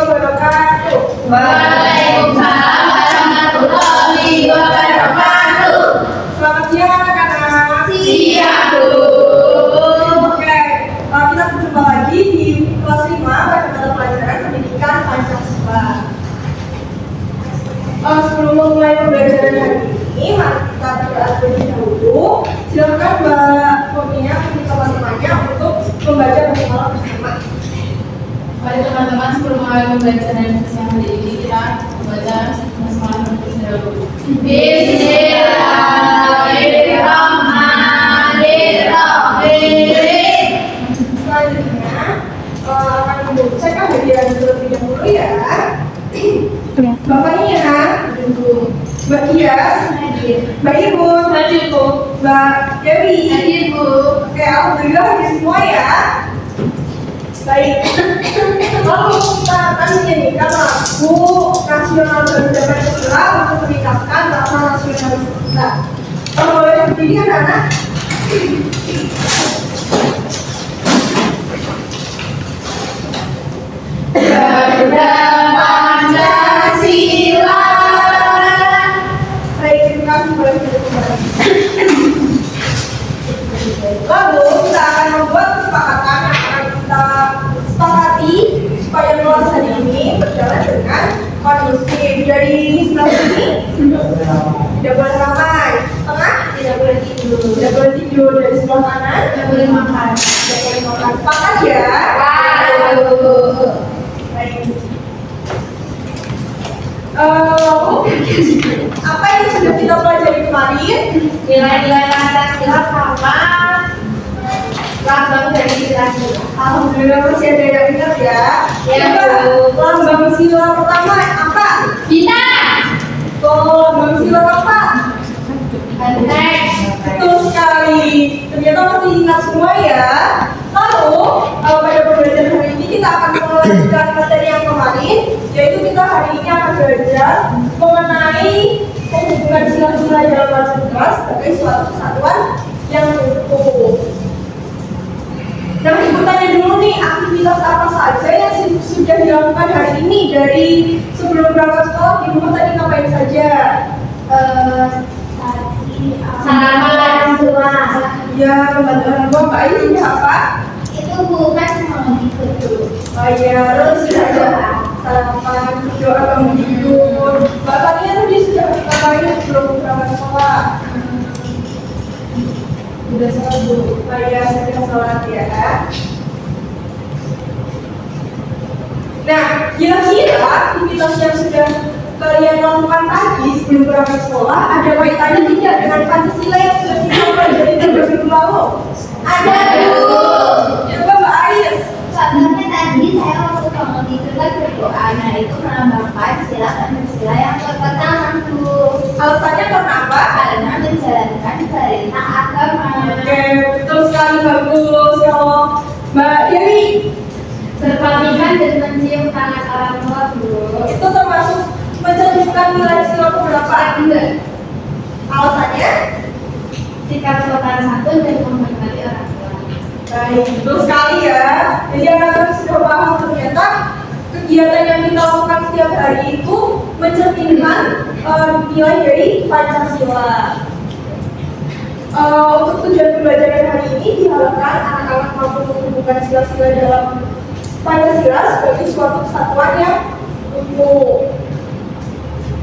wabarakatuh. Waalaikumsalam warahmatullahi wabarakatuh. Selamat siang anak-anak. Siang, Bu. Oke, kita berjumpa lagi di kelas 5 pada mata pelajaran pendidikan Pancasila. Sebelum memulai pembelajaran hari ini, mari kita berdoa terlebih dahulu. Silakan Mbak Fonia untuk teman-temannya untuk membaca bersama bersama. Mari teman-teman, sebelum mulai pembelajaran siang hari ini, kita membaca basmalah terlebih dahulu. Bismillahirrahmanirrahim. Selanjutnya akan membacakan hadiah terlebih dahulu ya. Bapaknya ya, Mbak Kias, Mbak Irun, Mbak Dewi. Hadir, Bu. Oke, alhamdulillah hadir semua ya. Baik. Lalu kita akan menyanyikan lagu nasional Garuda Pancasila untuk meningkatkan rasa nasionalis kita. Boleh berdiri anak-anak? Garuda Pancasila. Baik, terima kasih. Boleh duduk kembali. Lalu kita akan membuat kesepakatan yang akan kita sepakati supaya kelas hari ini berjalan dengan kondusif. Dari sebelah sini tidak boleh ramai, tengah tidak boleh tidur, tidak boleh tidur. Dari sebelah kanan Tidak boleh makan. tidak boleh makan. Sepakat ya? Baik. Lalu apa yang sudah kita pelajari kemarin? Nilai-nilai Pancasila sama lambang dari Pancasila. Alhamdulillah masih ada yang ingat ya. Ya, Coba Bu. lambang sila pertama apa? Bintang. Lambang sila apa? Banteng. Betul sekali. Ternyata masih ingat semua ya. Lalu pada pembelajaran hari ini kita akan melanjutkan materi yang kemarin, yaitu kita hari ini akan belajar mengenai penghubungan sila-sila dalam bahasa Inggris sebagai suatu kesatuan yang utuh. Nah, ibu tanya dulu nih, aktivitas apa saja yang sudah dilakukan hari ini dari sebelum berangkat sekolah di rumah tadi ngapain saja? Sarapan semua. Ya, membantu orang tua. Mbak Ayu sudah apa? Itu bukan mau gitu. Oh iya, terus sudah ada sarapan, berdoa bangun tidur. Mbak Tania tadi sudah ngapain sebelum berangkat sekolah? Sudah sholat dulu. Oh iya, sudah sholat ya. Nah, kira-kira aktivitas yang sudah kalian lakukan tadi sebelum berangkat sekolah ada kaitannya tidak dengan Pancasila yang sudah kita pelajari beberapa minggu lalu? Ada, Bu. Coba Mbak Ais. Contohnya tadi saya waktu bangun tidur kan berdoa, nah itu menambahkan sila Pancasila yang pertama, Bu. Alasannya karena apa? Karena menjalankan perintah agama. Oke, betul sekali, bagus. Kalau Mbak Dewi, Berpamitan dan mencium tangan orang tua, Bu. itu termasuk mencerminkan nilai sila keberapa? Enggak. Alasannya? Sikap sopan santun dan menghormati orang tua. Baik, betul sekali ya. Jadi anak-anak sudah paham ternyata kegiatan yang kita lakukan setiap hari itu mencerminkan nilai dari Pancasila. Untuk tujuan pembelajaran hari ini diharapkan anak-anak mampu menghubungkan sila-sila dalam Pancasila sebagai suatu kesatuan yang utuh.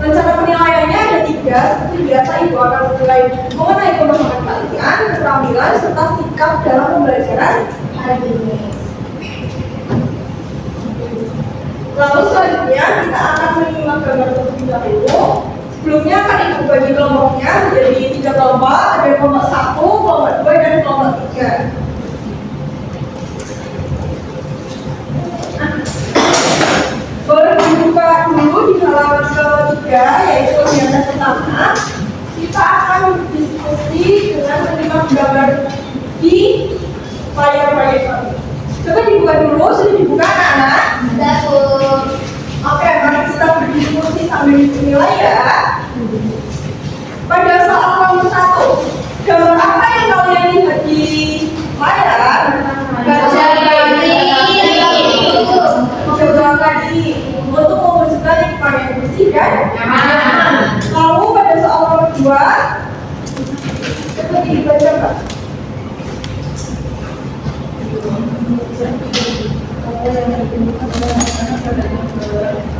Rencana penilaiannya ada 3, seperti biasa ibu akan menilai mengenai pemahaman kalian, keterampilan, serta sikap dalam pembelajaran hari ini. Lalu selanjutnya kita akan menyimak gambar terlebih dahulu. Sebelumnya akan ibu bagi kelompoknya menjadi 3 kelompok, ada kelompok 1, kelompok 2, dan kelompok 3. Boleh dibuka dulu di halaman ketiga, yaitu kegiatan pertama. Kita akan berdiskusi dengan menyimak gambar di layar proyektor. Coba dibuka dulu, sudah dibuka anak-anak? Sudah, Bu. Oke, mari kita berdiskusi sambil dinilai ya. Pada soal nomor 1, gambar apa yang kalian lihat di layar? Gajah kaki. Gajah kaki.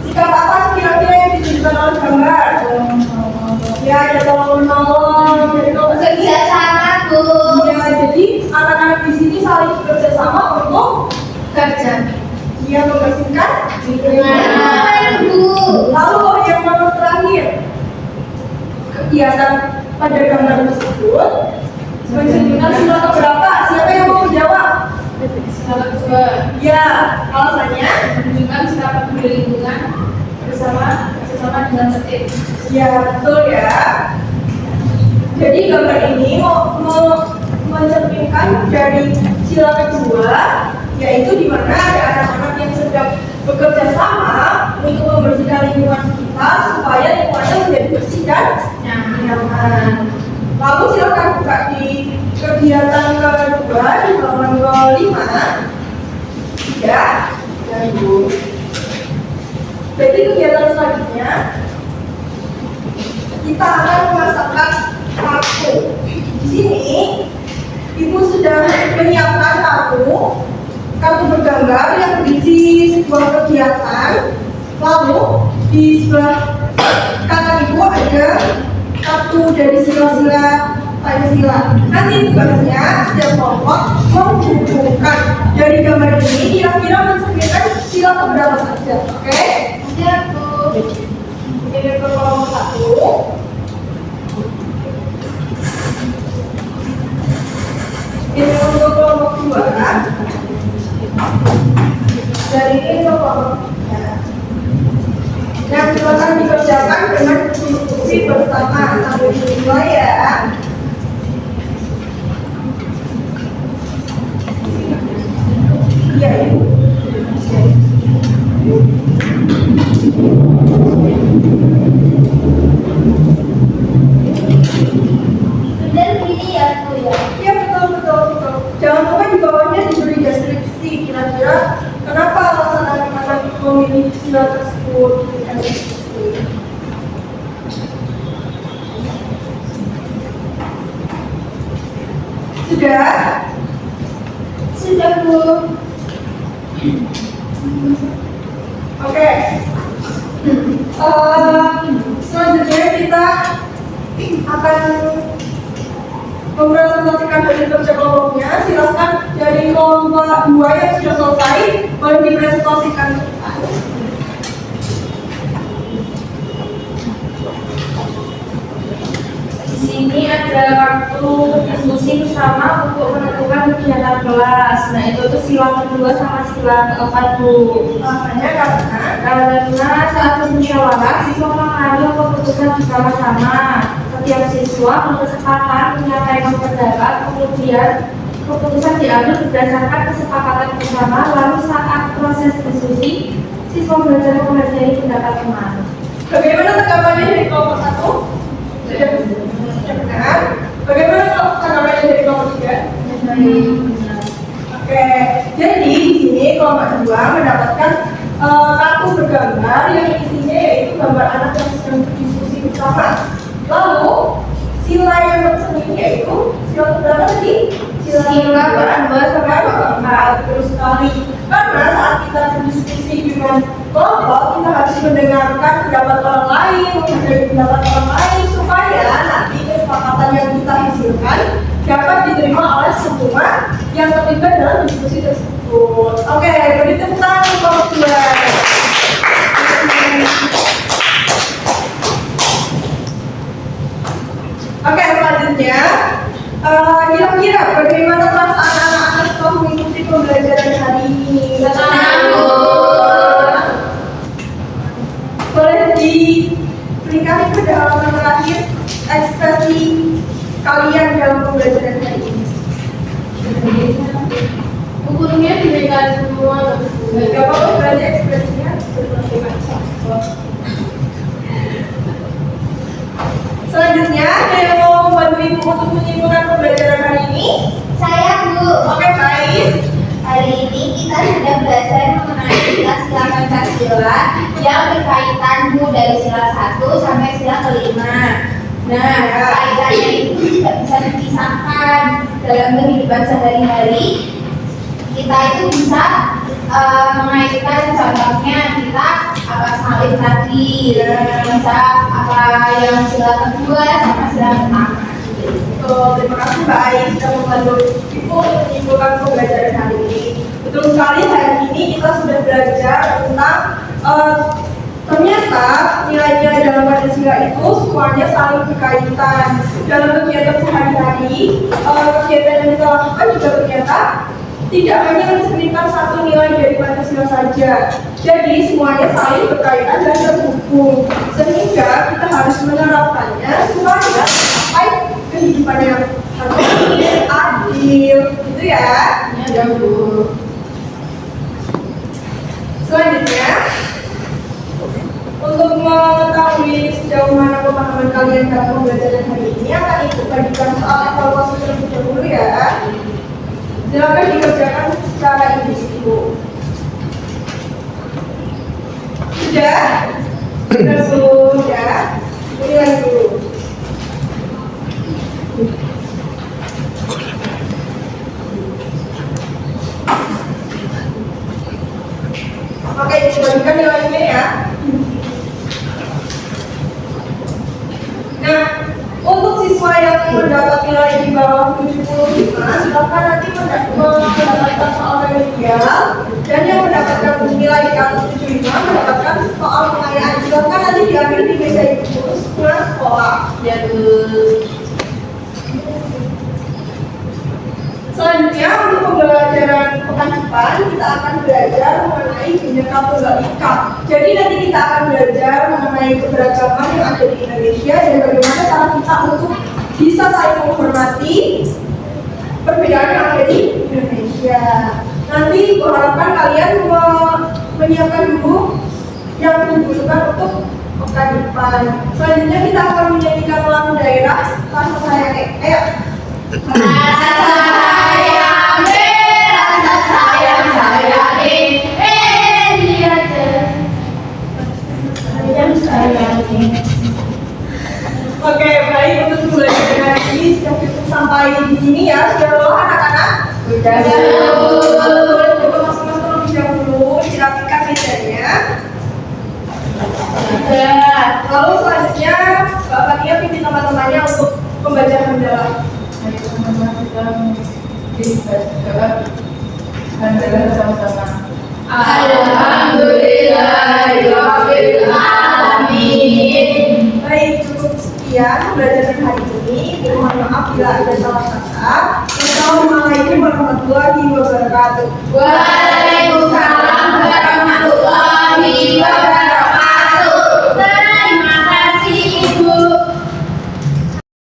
Sikap apa kira-kira yang ditunjukkan oleh gambar? Ya, ada tolong-menolong, jadi kalau Kerja sama, Bu. ya, jadi anak-anak di sini saling bekerja sama untuk Kerja. dia membersihkan Nah, Bu. Lalu yang nomor terakhir, kegiatan pada gambar tersebut menunjukkan sila keberapa? Siapa yang mau menjawab? Sila kedua, Ya, alasannya? menunjukkan sikap peduli lingkungan bersama dengan tertib. Ya, betul ya. Jadi gambar ini mau mencerminkan dari sila kedua, yaitu di mana ada anak-anak yang sedang bekerja sama untuk membersihkan lingkungan sekitar supaya lingkungannya menjadi bersih dan nyaman. Lalu silakan buka di kegiatan kedua di halaman ke-5. Ya, Ibu. Jadi kegiatan selanjutnya kita akan memasakkan kartu. Di sini Ibu sudah menyiapkan kartu bergambar yang berisi sebuah kegiatan. Lalu di sebelah kanan Ibu ada kartu dari sila-sila Pancasila. Nanti tugasnya setiap kelompok menghubungkan dari gambar ini kira-kira mencerminkan sila keberapa saja. Oke? Ya, Bu. Ini ke kelompok 1. Ini untuk kelompok 2. Dari ini ke kelompok 3. Yang silakan dikerjakan dengan diskusi bersama sambil dimulai ya. Iya, Ibu. Dan ini ya, Bu ya. Iya, betul. Jangan lupa di bawahnya diberi deskripsi kira-kira kenapa alasan anak-anak memilih sila tersebut. Sudah? Sudah, Bu. Oke. Selanjutnya kita akan mempresentasikan hasil kerja kelompoknya. Silakan dari kelompok 2 yang sudah selesai boleh dipresentasikan ke kita. Di sini ada kartu diskusi bersama untuk menentukan kegiatan kelas. Nah, itu tuh sila kedua sama sila keempat, Bu. Alasannya Karena saat bermusyawarah, siswa mengambil keputusan bersama-sama. Setiap siswa berkesempatan menyampaikan pendapat, kemudian keputusan diambil berdasarkan kesepakatan bersama. Lalu saat proses diskusi, siswa belajar menghargai pendapat teman. bagaimana tanggapannya dari kelompok 1? Sudah benar. Bagaimana tanggapannya dari kelompok 3? Oke, jadi di sini kelompok 2 mendapatkan kartu bergambar yang isinya yaitu gambar anak yang sedang berdiskusi bersama. Lalu sila yang tercermin yaitu sila keberapa tadi? Sila kedua sama keempat. Terus sekali. Karena saat kita berdiskusi dengan kelompok kita harus mendengarkan pendapat orang lain, menghargai pendapat orang lain supaya nanti kesepakatan yang kita hasilkan dapat diterima oleh semua yang terlibat dalam diskusi tersebut. Oke, beri tepuk tangan untuk kelompok 2. Oke, selanjutnya kira-kira bagaimana perasaan anak-anak setelah mengikuti pembelajaran hari ini? Boleh diberikan pada halaman terakhir ekspresi kalian dalam pembelajaran hari ini. Bukunya diberikan semua. Gak apa-apa berarti ekspresinya berbagai macam. Selanjutnya, ada yang mau membantu Ibu untuk menyimpulkan pembelajaran hari ini? Saya, Bu. Oke, baik. Hari ini kita sudah belajar mengenai sila-sila Pancasila yang berkaitan, Bu, dari sila 1 sampai sila ke-5. Nah, kaitannya itu tidak bisa dipisahkan dalam kehidupan sehari-hari. kita itu bisa mengaitkan contohnya kita apa salib tadi, bisa apa yang sila kedua sama sila pertama. Terima kasih Mbak Ai sudah membantu Ibu untuk menyimpulkan pembelajaran hari ini. Betul sekali, hari ini kita sudah belajar tentang ternyata nilai-nilai dalam Pancasila itu semuanya saling berkaitan. Dalam kegiatan sehari-hari, kegiatan yang kita lakukan juga ternyata tidak hanya mencerminkan satu nilai dari Pancasila saja. Jadi semuanya saling berkaitan dan terhubung. Sehingga kita harus menerapkannya supaya sampai kehidupan yang harmonis, adil, gitu ya. Ya, Bu. Selanjutnya, untuk mengetahui sejauh mana pemahaman kalian dalam pembelajaran hari ini, akan Ibu bagikan soal evaluasi terlebih dahulu ya. Silakan dikerjakan secara individu. Sudah? Sudah dulu ya. Mulai dulu. Oke, dibagikan nilainya ya. Nah, untuk siswa yang mendapat nilai di bawah 75, silakan nanti mendapatkan soal remedial, dan yang mendapatkan nilai di atas 75 mendapatkan soal pengayaan. Silakan nanti diambil di meja Ibu pulang sekolah. Ya, Bu. Selanjutnya untuk pembelajaran pekan depan kita akan belajar mengenai Bhinneka Tunggal Ika. Jadi nanti kita akan belajar mengenai keberagaman yang ada di Indonesia dan bagaimana cara kita untuk bisa saling menghormati perbedaan yang ada di Indonesia. Nanti kuharapkan kalian menyiapkan dulu yang dibutuhkan untuk pekan depan. Selanjutnya kita akan menyanyikan lagu daerah Rasa Sayang. Ayo. Rasa sayang, rasa sayang, dia sayang. Oke, baik, untuk pembelajaran hari ini sudah cukup sampai di sini ya. Sudah loh anak-anak? Sudah. Boleh coba masing-masing terlebih dahulu dirapikan mejanya. Sudah. Lalu selanjutnya Mbak Fatia pimpin teman-temannya untuk pembacaan mendalam. Ayo teman-teman kita dijawab dan sama-sama. Alhamdulillahirabbil alamin. Baik, cukup sekian pembelajaran hari ini. Mohon maaf bila ada salah kata. Wassalamualaikum warahmatullahi wabarakatuh. Waalaikumsalam.